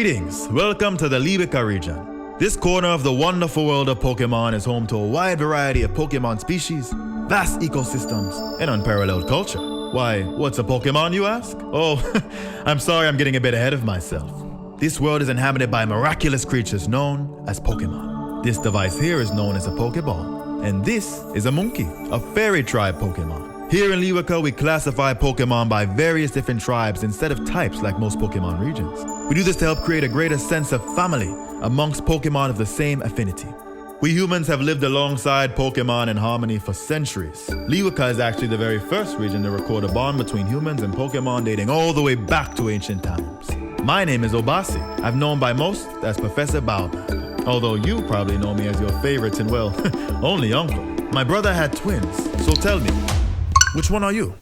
Greetings, welcome to the Leweka Region. This corner of the wonderful world of Pokemon is home to a wide variety of Pokemon species, vast ecosystems, and unparalleled culture. Why, what's a Pokemon, you ask? Oh, I'm sorry I'm getting a bit ahead of myself. This world is inhabited by miraculous creatures known as Pokemon. This device here is known as a Pokeball, and this is a monkey, a fairy tribe Pokemon. Here in Leweka, we classify Pokemon by various different tribes instead of types like most Pokemon regions. We do this to help create a greater sense of family amongst Pokemon of the same affinity. We humans have lived alongside Pokemon in harmony for centuries. Leweka is actually the very first region to record a bond between humans and Pokemon dating all the way back to ancient times. My name is Obasi. I'm known by most as Professor Baobab, although you probably know me as your favorites and, well, only uncle. My brother had twins, so tell me, which one are you?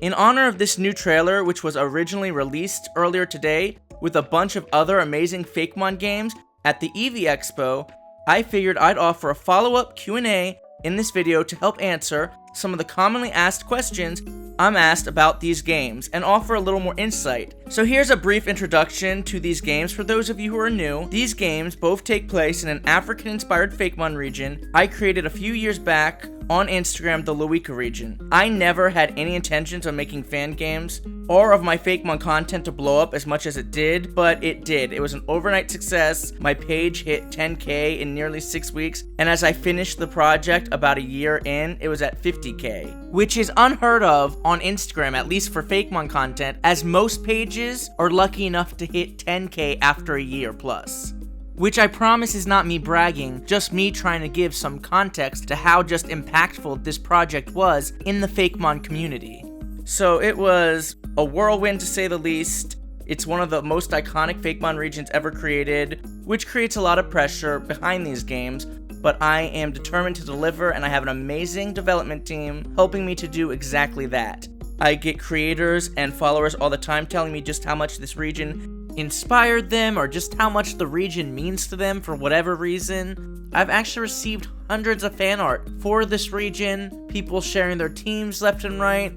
In honor of this new trailer, which was originally released earlier today with a bunch of other amazing Fakemon games at the Eevee Expo, I figured I'd offer a follow-up Q&A in this video to help answer some of the commonly asked questions I'm asked about these games and offer a little more insight. So here's a brief introduction to these games for those of you who are new. These games both take place in an African-inspired Fakemon region I created a few years back on Instagram, the Leweka Region. I never had any intentions of making fan games or of my Fakemon content to blow up as much as it did, but it did. It was an overnight success. My page hit 10K in nearly 6 weeks, and as I finished the project about a year in, it was at 50K, which is unheard of on Instagram, at least for Fakemon content, as most pages are lucky enough to hit 10K after a year plus. Which I promise is not me bragging, just me trying to give some context to how just impactful this project was in the Fakemon community. So it was a whirlwind to say the least. It's one of the most iconic Fakemon regions ever created, which creates a lot of pressure behind these games, but I am determined to deliver, and I have an amazing development team helping me to do exactly that. I get creators and followers all the time telling me just how much this region inspired them or just how much the region means to them for whatever reason. I've actually received hundreds of fan art for this region, people sharing their teams left and right.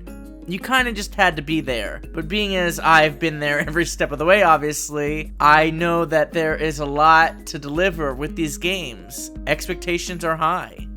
You kind of just had to be there. But being as I've been there every step of the way, obviously, I know that there is a lot to deliver with these games. Expectations are high.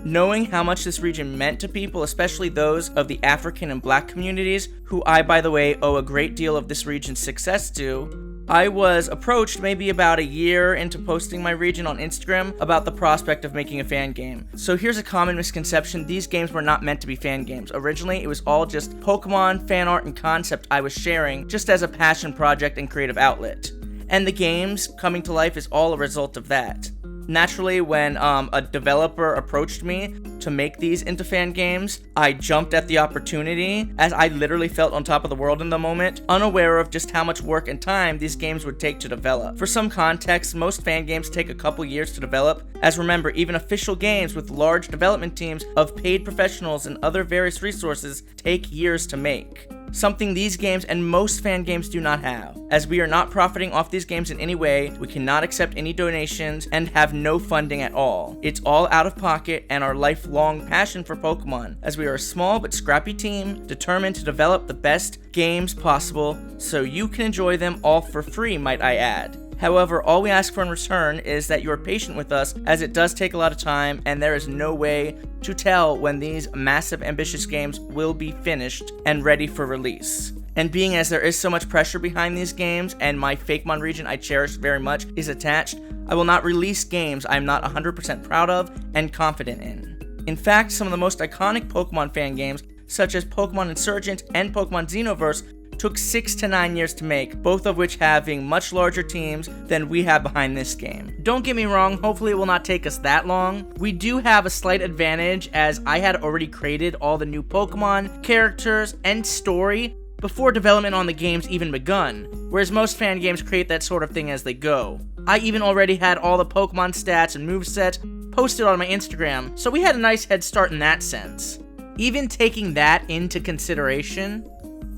Knowing how much this region meant to people, especially those of the African and Black communities, who I, by the way, owe a great deal of this region's success to, I was approached maybe about a year into posting my region on Instagram about the prospect of making a fan game. So here's a common misconception: these games were not meant to be fan games. Originally, it was all just Pokemon, fan art, and concept I was sharing just as a passion project and creative outlet. And the games coming to life is all a result of that. Naturally, when a developer approached me to make these into fan games, I jumped at the opportunity, as I literally felt on top of the world in the moment, unaware of just how much work and time these games would take to develop. For some context, most fan games take a couple years to develop, as remember, even official games with large development teams of paid professionals and other various resources take years to make. Something these games and most fan games do not have. As we are not profiting off these games in any way, we cannot accept any donations and have no funding at all. It's all out of pocket and our lifelong passion for Pokemon, as we are a small but scrappy team determined to develop the best games possible so you can enjoy them all for free, might I add. However, all we ask for in return is that you are patient with us, as it does take a lot of time and there is no way to tell when these massive ambitious games will be finished and ready for release. And being as there is so much pressure behind these games, and my Pokémon region I cherish very much is attached, I will not release games I am not 100% proud of and confident in. In fact, some of the most iconic Pokemon fan games, such as Pokemon Insurgent and Pokemon Xenoverse, took 6 to 9 years to make, both of which having much larger teams than we have behind this game. Don't get me wrong, hopefully it will not take us that long. We do have a slight advantage as I had already created all the new Pokemon, characters, and story before development on the games even begun, whereas most fan games create that sort of thing as they go. I even already had all the Pokemon stats and movesets posted on my Instagram, so we had a nice head start in that sense. Even taking that into consideration,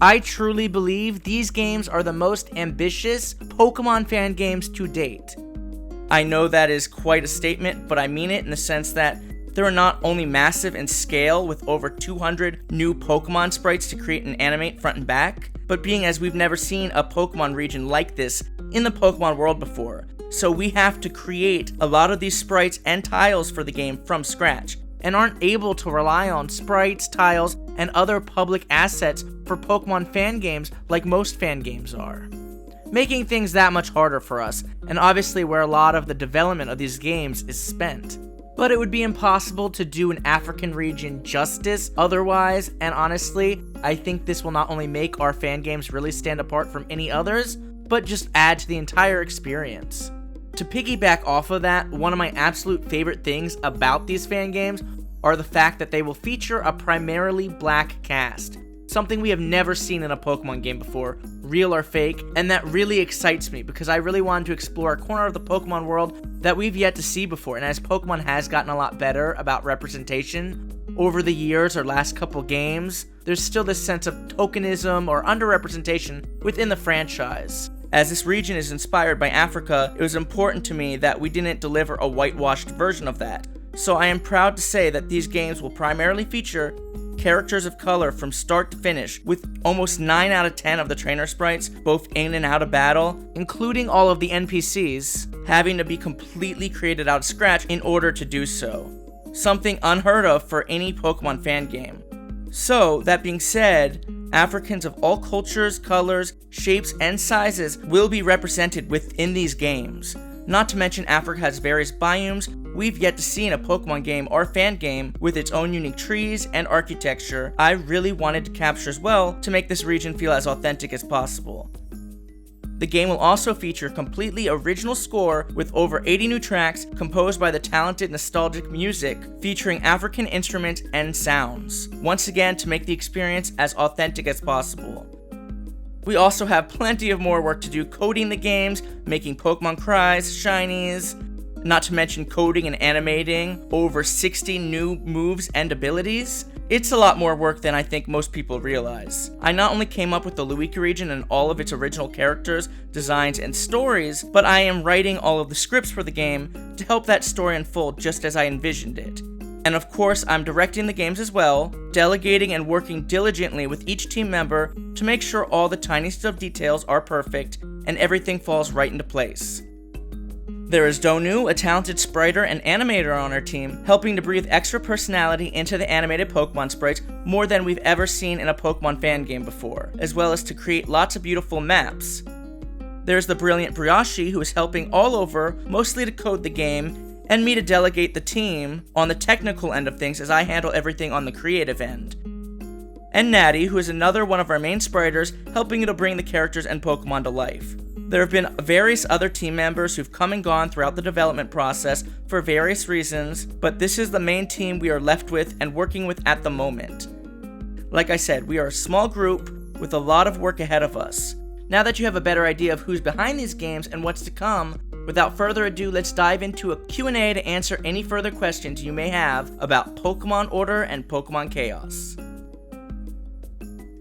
I truly believe these games are the most ambitious Pokemon fan games to date. I know that is quite a statement, but I mean it in the sense that there are not only massive in scale with over 200 new Pokemon sprites to create and animate front and back, but being as we've never seen a Pokemon region like this in the Pokemon world before, so we have to create a lot of these sprites and tiles for the game from scratch, and aren't able to rely on sprites, tiles, and other public assets for Pokemon fan games like most fan games are, making things that much harder for us, and obviously where a lot of the development of these games is spent. But it would be impossible to do an African region justice otherwise, and honestly, I think this will not only make our fan games really stand apart from any others, but just add to the entire experience. To piggyback off of that, one of my absolute favorite things about these fan games are the fact that they will feature a primarily black cast, something we have never seen in a Pokemon game before, real or fake, and that really excites me because I really wanted to explore a corner of the Pokemon world that we've yet to see before, and as Pokemon has gotten a lot better about representation over the years or last couple games, there's still this sense of tokenism or underrepresentation within the franchise. As this region is inspired by Africa, it was important to me that we didn't deliver a whitewashed version of that. So I am proud to say that these games will primarily feature characters of color from start to finish, with almost 9 out of 10 of the trainer sprites, both in and out of battle, including all of the NPCs, having to be completely created out of scratch in order to do so. Something unheard of for any Pokemon fan game. So, that being said, Africans of all cultures, colors, shapes, and sizes will be represented within these games. Not to mention Africa has various biomes we've yet to see in a Pokemon game or fan game with its own unique trees and architecture I really wanted to capture as well to make this region feel as authentic as possible. The game will also feature completely original score with over 80 new tracks composed by the talented nostalgic music featuring African instruments and sounds, once again to make the experience as authentic as possible. We also have plenty of more work to do coding the games, making Pokemon cries, shinies, not to mention coding and animating over 60 new moves and abilities. It's a lot more work than I think most people realize. I not only came up with the Leweka region and all of its original characters, designs, and stories, but I am writing all of the scripts for the game to help that story unfold just as I envisioned it. And of course, I'm directing the games as well, delegating and working diligently with each team member to make sure all the tiniest of details are perfect and everything falls right into place. There is Donu, a talented spriter and animator on our team, helping to breathe extra personality into the animated Pokemon sprites more than we've ever seen in a Pokemon fan game before, as well as to create lots of beautiful maps. There's the brilliant Brioche, who is helping all over, mostly to code the game, and me to delegate the team on the technical end of things as I handle everything on the creative end. And Natty, who is another one of our main spriters, helping to bring the characters and Pokemon to life. There have been various other team members who've come and gone throughout the development process for various reasons, but this is the main team we are left with and working with at the moment. Like I said, we are a small group with a lot of work ahead of us. Now that you have a better idea of who's behind these games and what's to come, without further ado, let's dive into a Q&A to answer any further questions you may have about Pokémon Order and Pokémon Chaos.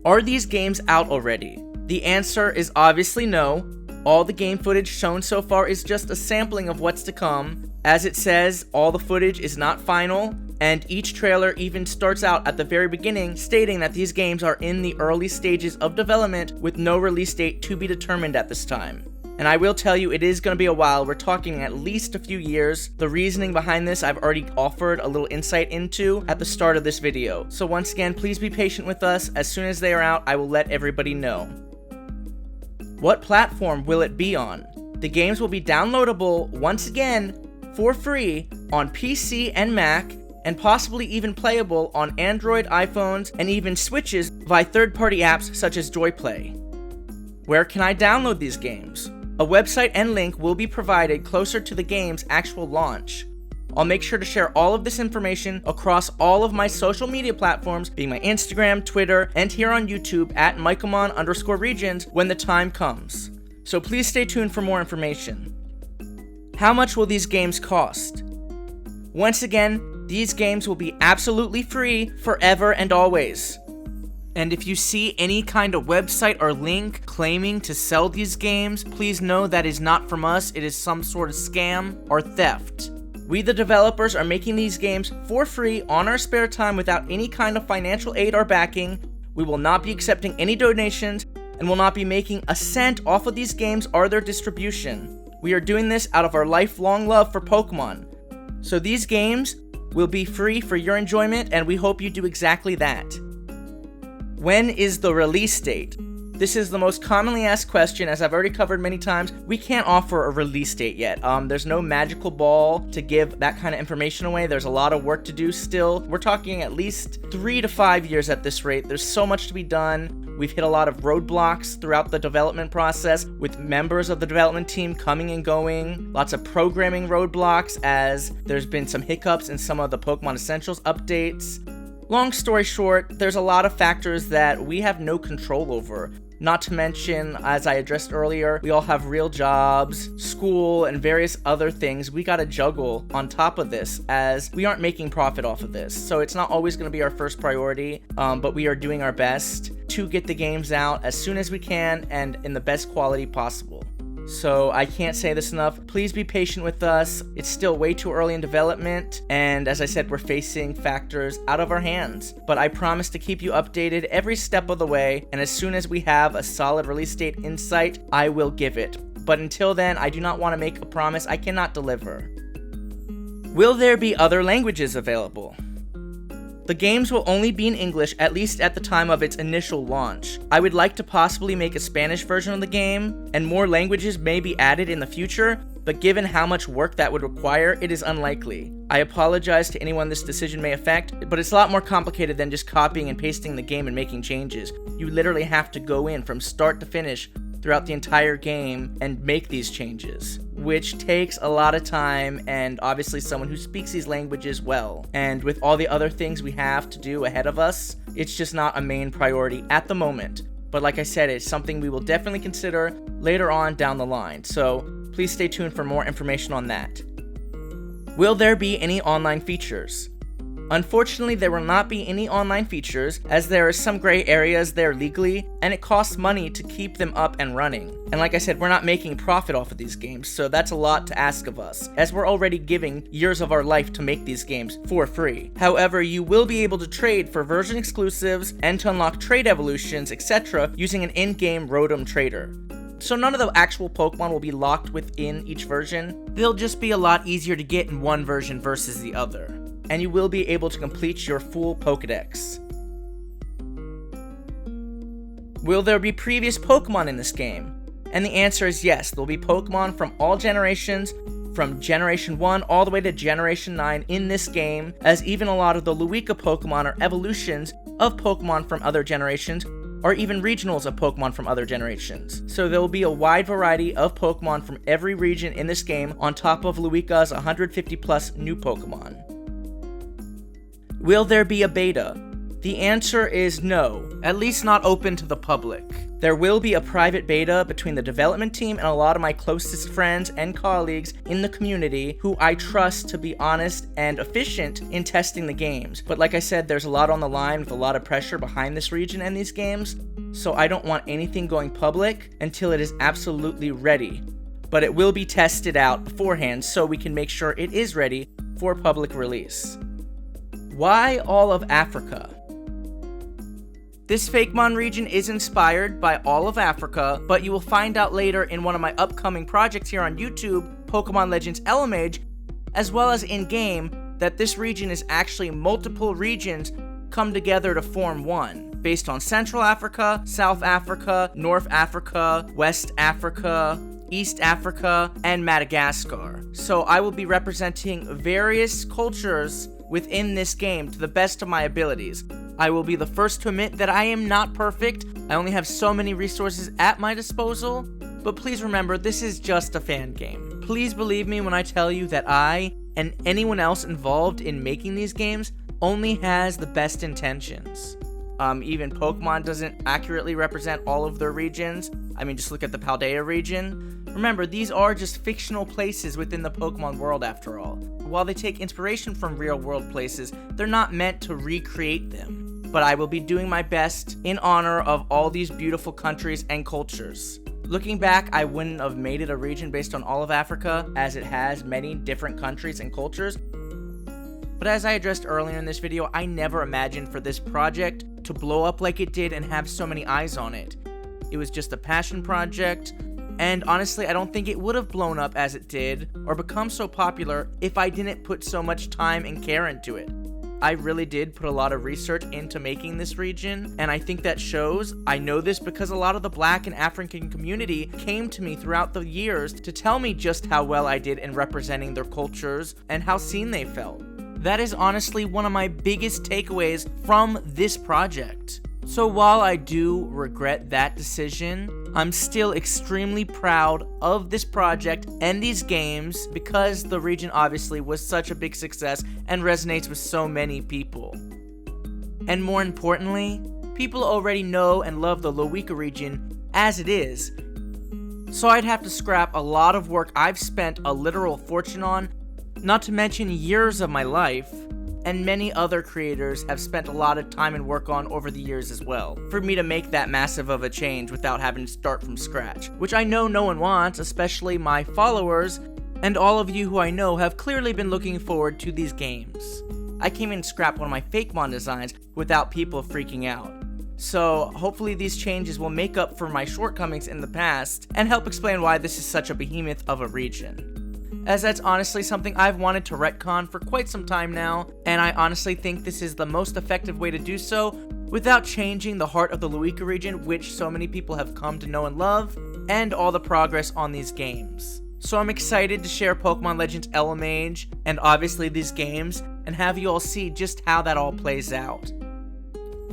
Are these games out already? The answer is obviously no. All the game footage shown so far is just a sampling of what's to come. As it says, all the footage is not final, and each trailer even starts out at the very beginning stating that these games are in the early stages of development with no release date to be determined at this time. And I will tell you, it is going to be a while. We're talking at least a few years. The reasoning behind this I've already offered a little insight into at the start of this video. So once again, please be patient with us. As soon as they are out, I will let everybody know. What platform will it be on? The games will be downloadable, once again, for free on PC and Mac, and possibly even playable on Android, iPhones, and even Switches via third-party apps such as JoyPlay. Where can I download these games? A website and link will be provided closer to the game's actual launch. I'll make sure to share all of this information across all of my social media platforms, being my Instagram, Twitter, and here on YouTube at Pokémon_regions when the time comes. So please stay tuned for more information. How much will these games cost? Once again, these games will be absolutely free forever and always. And if you see any kind of website or link claiming to sell these games, please know that is not from us. It is some sort of scam or theft. We, the developers, are making these games for free on our spare time without any kind of financial aid or backing. We will not be accepting any donations and will not be making a cent off of these games or their distribution. We are doing this out of our lifelong love for Pokemon. So these games will be free for your enjoyment, and we hope you do exactly that. When is the release date? This is the most commonly asked question. As I've already covered many times, we can't offer a release date yet. There's no magical ball to give that kind of information away. There's a lot of work to do still. We're talking at least 3 to 5 years at this rate. There's so much to be done. We've hit a lot of roadblocks throughout the development process, with members of the development team coming and going. Lots of programming roadblocks, as there's been some hiccups in some of the Pokemon Essentials updates. Long story short, there's a lot of factors that we have no control over. Not to mention, as I addressed earlier, we all have real jobs, school, and various other things we gotta juggle on top of this, as we aren't making profit off of this. So it's not always gonna be our first priority, but we are doing our best to get the games out as soon as we can and in the best quality possible. So I can't say this enough. Please be patient with us. It's still way too early in development, and as I said, we're facing factors out of our hands. But I promise to keep you updated every step of the way, and as soon as we have a solid release date in sight, I will give it. But until then, I do not want to make a promise I cannot deliver. Will there be other languages available? The games will only be in English, at least at the time of its initial launch. I would like to possibly make a Spanish version of the game, and more languages may be added in the future, but given how much work that would require, it is unlikely. I apologize to anyone this decision may affect, but it's a lot more complicated than just copying and pasting the game and making changes. You literally have to go in from start to finish throughout the entire game and make these changes, which takes a lot of time and obviously someone who speaks these languages well. And with all the other things we have to do ahead of us, it's just not a main priority at the moment. But like I said, it's something we will definitely consider later on down the line, so please stay tuned for more information on that. Will there be any online features? Unfortunately, there will not be any online features, as there are some gray areas there legally, and it costs money to keep them up and running. And like I said, we're not making profit off of these games, so that's a lot to ask of us, as we're already giving years of our life to make these games for free. However, you will be able to trade for version exclusives and to unlock trade evolutions, etc. using an in-game Rotom trader. So none of the actual Pokemon will be locked within each version. They'll just be a lot easier to get in one version versus the other. And you will be able to complete your full Pokedex. Will there be previous Pokemon in this game? And the answer is yes. There will be Pokemon from all generations, from Generation 1 all the way to Generation 9 in this game, as even a lot of the Leweka Pokemon are evolutions of Pokemon from other generations, or even regionals of Pokemon from other generations. So there will be a wide variety of Pokemon from every region in this game, on top of Leweka's 150 plus new Pokemon. Will there be a beta? The answer is no, at least not open to the public. There will be a private beta between the development team and a lot of my closest friends and colleagues in the community who I trust to be honest and efficient in testing the games. But like I said, there's a lot on the line with a lot of pressure behind this region and these games, so I don't want anything going public until it is absolutely ready. But it will be tested out beforehand so we can make sure it is ready for public release. Why all of Africa? This Fakemon region is inspired by all of Africa, but you will find out later in one of my upcoming projects here on YouTube, Pokemon Legends Elamage, as well as in-game, that this region is actually multiple regions come together to form one, based on Central Africa, South Africa, North Africa, West Africa, East Africa, and Madagascar. So I will be representing various cultures within this game to the best of my abilities. I will be the first to admit that I am not perfect. I only have so many resources at my disposal, but please remember, this is just a fan game. Please believe me when I tell you that I, and anyone else involved in making these games, only has the best intentions. Even Pokemon doesn't accurately represent all of their regions. I mean, just look at the Paldea region. Remember, these are just fictional places within the Pokemon world after all. While they take inspiration from real-world places, they're not meant to recreate them. But I will be doing my best in honor of all these beautiful countries and cultures. Looking back, I wouldn't have made it a region based on all of Africa, as it has many different countries and cultures. But as I addressed earlier in this video, I never imagined for this project to blow up like it did and have so many eyes on it. It was just a passion project, and honestly, I don't think it would have blown up as it did, or become so popular, if I didn't put so much time and care into it. I really did put a lot of research into making this region, and I think that shows. I know this because a lot of the Black and African community came to me throughout the years to tell me just how well I did in representing their cultures and how seen they felt. That is honestly one of my biggest takeaways from this project. So while I do regret that decision, I'm still extremely proud of this project and these games because the region obviously was such a big success and resonates with so many people. And more importantly, people already know and love the Leweka region as it is. So I'd have to scrap a lot of work I've spent a literal fortune on, not to mention years of my life, and many other creators have spent a lot of time and work on over the years as well, for me to make that massive of a change without having to start from scratch, which I know no one wants, especially my followers, and all of you who I know have clearly been looking forward to these games. I can't even scrap one of my Fakemon designs without people freaking out. So hopefully these changes will make up for my shortcomings in the past, and help explain why this is such a behemoth of a region. As that's honestly something I've wanted to retcon for quite some time now, and I honestly think this is the most effective way to do so without changing the heart of the Leweka region, which so many people have come to know and love, and all the progress on these games. So I'm excited to share Pokemon Legends Elamage, and obviously these games, and have you all see just how that all plays out.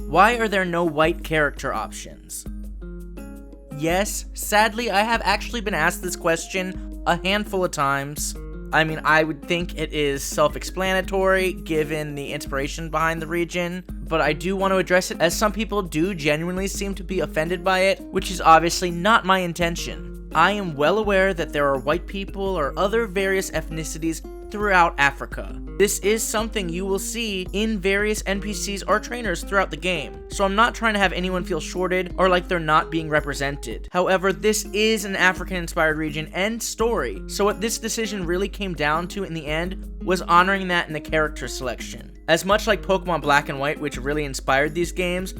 Why are there no white character options? Yes, sadly I have actually been asked this question a handful of times. I mean, I would think it is self-explanatory given the inspiration behind the region, but I do want to address it as some people do genuinely seem to be offended by it, which is obviously not my intention. I am well aware that there are white people or other various ethnicities throughout Africa. This is something you will see in various NPCs or trainers throughout the game, so I'm not trying to have anyone feel shorted or like they're not being represented. However, this is an African-inspired region and story, so what this decision really came down to in the end was honoring that in the character selection. As much like Pokemon Black and White, which really inspired these games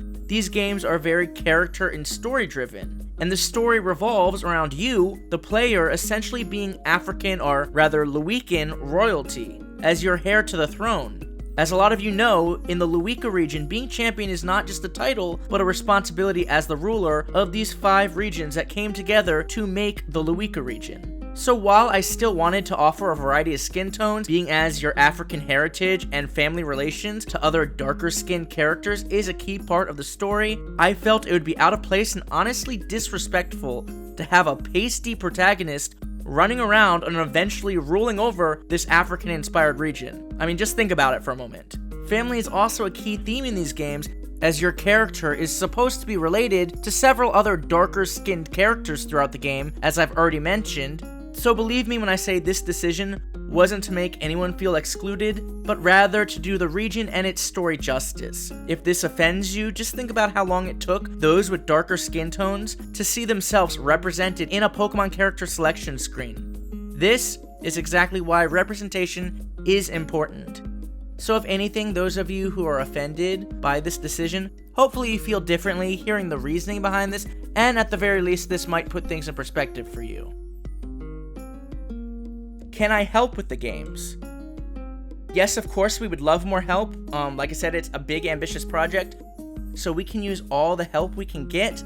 are very character and story driven. And the story revolves around you, the player, essentially being African, or rather Lewekan royalty, as your heir to the throne. As a lot of you know, in the Leweka region, being champion is not just a title, but a responsibility as the ruler of these 5 regions that came together to make the Leweka region. So while I still wanted to offer a variety of skin tones, being as your African heritage and family relations to other darker skinned characters is a key part of the story, I felt it would be out of place and honestly disrespectful to have a pasty protagonist running around and eventually ruling over this African-inspired region. I mean, just think about it for a moment. Family is also a key theme in these games, as your character is supposed to be related to several other darker skinned characters throughout the game, as I've already mentioned. So believe me when I say this decision wasn't to make anyone feel excluded, but rather to do the region and its story justice. If this offends you, just think about how long it took those with darker skin tones to see themselves represented in a Pokemon character selection screen. This is exactly why representation is important. So if anything, those of you who are offended by this decision, hopefully you feel differently hearing the reasoning behind this, and at the very least, this might put things in perspective for you. Can I help with the games? Yes, of course, we would love more help. Like I said, it's a big, ambitious project, so we can use all the help we can get.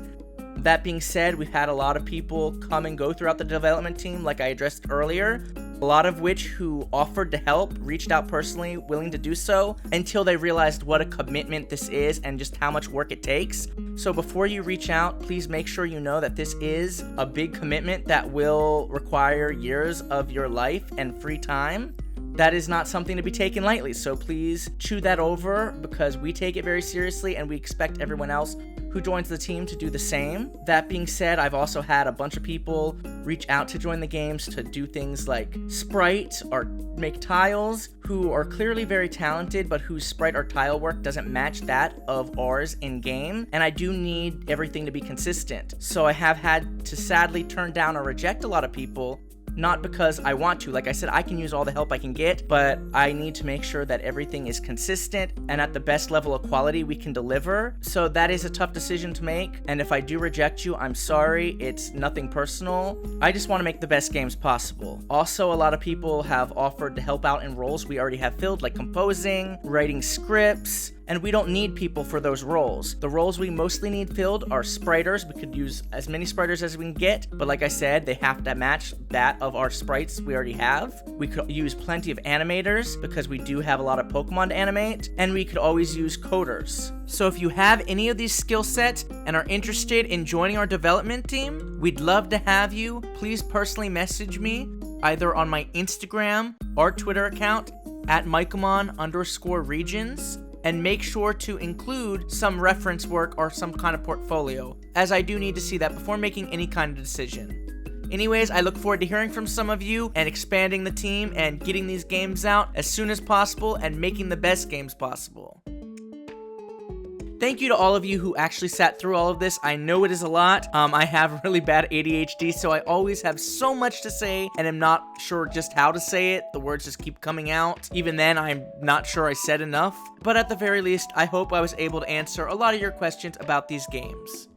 That being said, we've had a lot of people come and go throughout the development team, like I addressed earlier, a lot of which who offered to help, reached out personally, willing to do so, until they realized what a commitment this is and just how much work it takes. So before you reach out, please make sure you know that this is a big commitment that will require years of your life and free time. That is not something to be taken lightly, so please chew that over, because we take it very seriously and we expect everyone else who joins the team to do the same. That being said, I've also had a bunch of people reach out to join the games to do things like sprite or make tiles, who are clearly very talented, but whose sprite or tile work doesn't match that of ours in game, and I do need everything to be consistent. So I have had to sadly turn down or reject a lot of people, not because I want to. Like I said, I can use all the help I can get, but I need to make sure that everything is consistent and at the best level of quality we can deliver. So that is a tough decision to make, and if I do reject you, I'm sorry. It's nothing personal. I just want to make the best games possible. Also, a lot of people have offered to help out in roles we already have filled, like composing, writing scripts, and we don't need people for those roles. The roles we mostly need filled are spriters. We could use as many spriters as we can get, but like I said, they have to match that of our sprites we already have. We could use plenty of animators, because we do have a lot of Pokemon to animate, and we could always use coders. So if you have any of these skill sets and are interested in joining our development team, we'd love to have you. Please personally message me either on my Instagram or Twitter account at Mykel_regions. And make sure to include some reference work or some kind of portfolio, as I do need to see that before making any kind of decision. Anyways, I look forward to hearing from some of you and expanding the team and getting these games out as soon as possible and making the best games possible. Thank you to all of you who actually sat through all of this. I know it is a lot. I have really bad ADHD, so I always have so much to say and am not sure just how to say it. The words just keep coming out. Even then, I'm not sure I said enough. But at the very least, I hope I was able to answer a lot of your questions about these games.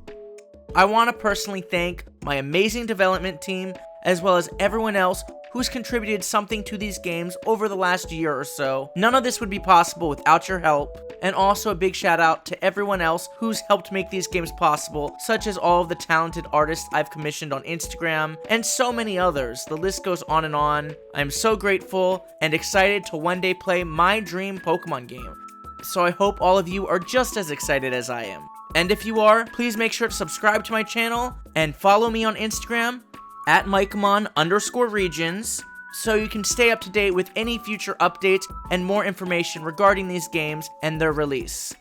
I want to personally thank my amazing development team, as well as everyone else who's contributed something to these games over the last year or so. None of this would be possible without your help. And also a big shout out to everyone else who's helped make these games possible, such as all of the talented artists I've commissioned on Instagram, and so many others. The list goes on and on. I'm so grateful and excited to one day play my dream Pokemon game. So I hope all of you are just as excited as I am. And if you are, please make sure to subscribe to my channel and follow me on Instagram at Mykel_regions, so you can stay up to date with any future updates and more information regarding these games and their release.